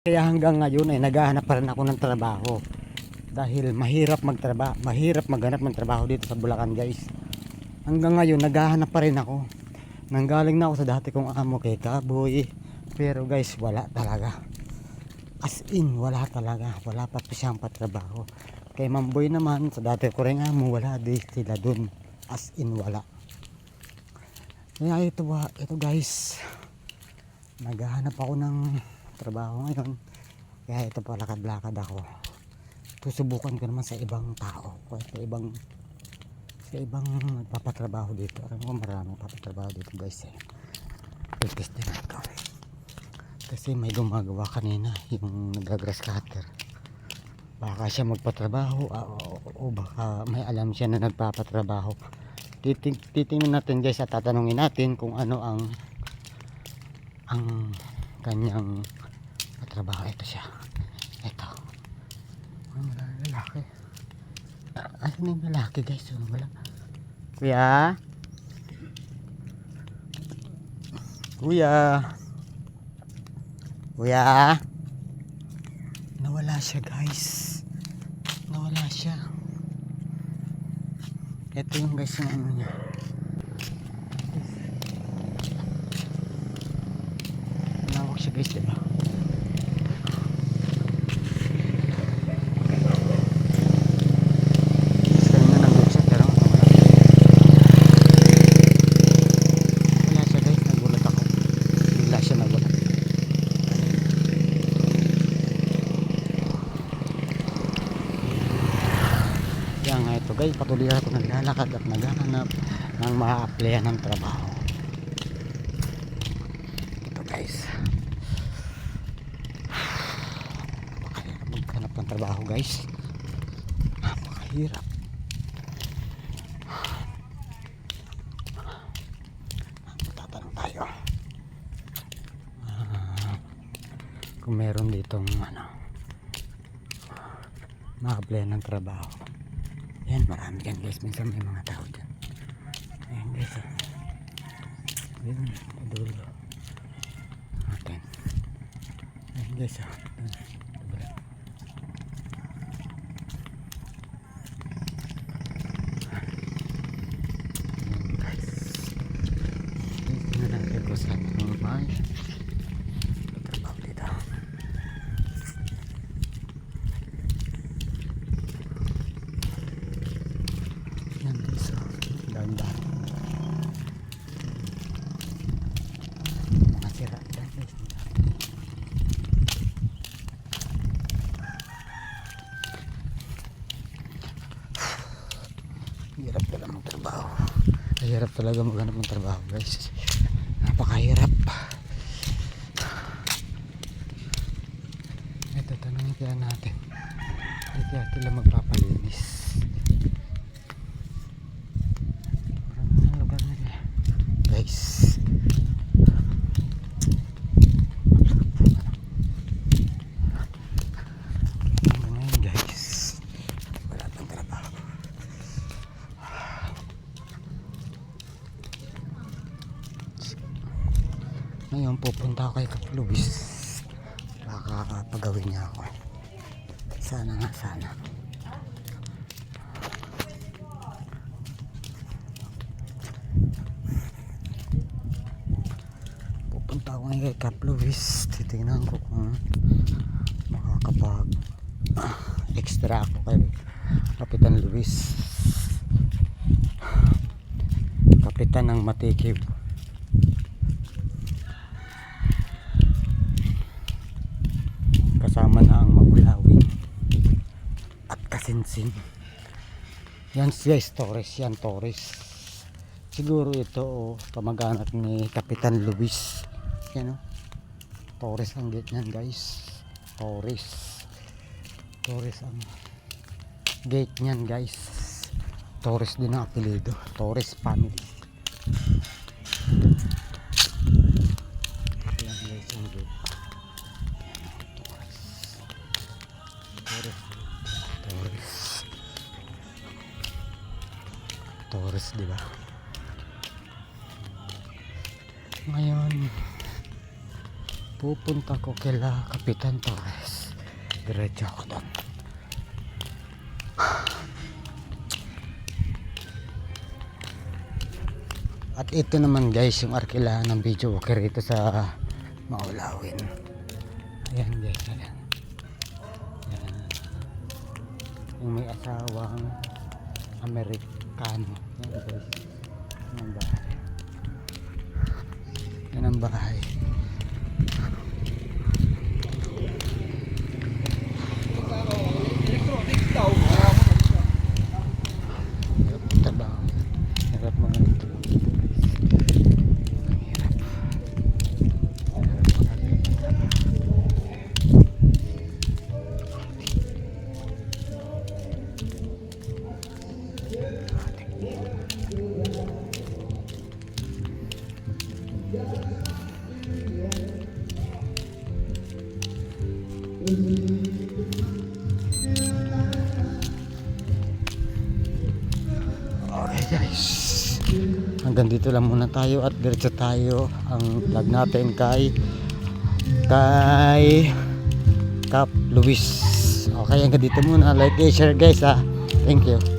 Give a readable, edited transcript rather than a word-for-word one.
Kaya hanggang ngayon ay naghahanap pa rin ako ng trabaho. Dahil mahirap magtrabaho, mahirap maghanap ng trabaho dito sa Bulacan, guys. Hanggang ngayon naghahanap pa rin ako. Nanggaling na ako sa dati kong amo kay Kaboy. Pero guys, wala talaga. As in, wala talaga. Wala pa siyang patrabaho. Kay Mamboy naman, sa dati ko rin amo, wala din sila dun. As in, wala. Kaya ito guys, naghahanap ako ng trabaho ngayon. Kaya ito pa, lakad-lakad ako. Susubukan ko naman sa ibang tao, sa ibang nagpapatrabaho dito. Alam ko maraming papatrabaho dito, guys. Pagkis din ako kasi may gumagawa kanina, yung nag-grass cutter. Baka siya magpatrabaho o baka may alam siya na nagpapatrabaho. Titingnan natin, guys, at tatanungin natin kung ano ang kanyang patrabaho. Ito siya, ito. Maraming lalaki. Asan yung lalaki, guys? Wala. Kuya? Kuya? Nawala siya, guys. Nawala siya. Ito yung, guys, yung ano niya. Nawag siya, guys, diba? Ito guys, patuloy ako naglalakad at naghahanap ng ma-applyan ng trabaho. Ito guys, napakahirap maghanap ng trabaho, guys. Napakahirap. Tatanong tayo kung meron ditong ma-applyan ng trabaho. Yan, marami yan, guys. Minsan may mga tao dyan. Ayan, guys. Ayan, dulo. Ayan. Ayan, guys. Ayan, guys. Tingnan natin kung saan yung may trabaho dito. Yan, guys. Dahan-dahan. Mga sira dyan, guys. Hirap talaga magtrabaho. Hirap talaga maghanap ng trabaho, guys. Napakahirap. Ito, tanongin kaya natin. Kaya sila magpapalinis. Maraming lugar nila, guys. Ngayon, guys, wala pang trabaho. Ngayon pupunta ako kay Kap Luis. Baka pagawin niya ako. Sana nga, sana. Pupunta ako ngayon kay Kap Luis. Titignan ko kung makakapag extra ako kay Kapitan Luis, kapitan ng Matikib. Kasama na ang Mabulawin at Kasinsin. Yan guys, Torres yan, Torres. Siguro ito kamag-anak ni Kapitan Luis. Yan o, Torres ang gate nyan, guys. Torres ang gate nyan, guys. Torres din ang apelido, Torres family. Yan guys, ang gate. Torres, di ba? Ngayon pupunta ko kila Kapitan Torres. Diretso ako doon. At ito naman guys yung arkilahan ng video walker rito sa Maulawin. Ayan guys, ayan. Ayan. Yung may asawang Amerikano. Ayan guys. Yan ang bahay. Yan ang bahay. Trabaho. Hirap mga ito. Okay guys, hanggang dito lang muna tayo at diretso tayo ang vlog natin kay Cap Luis. Okay, hanggang dito muna. Like and share guys ha. Thank you.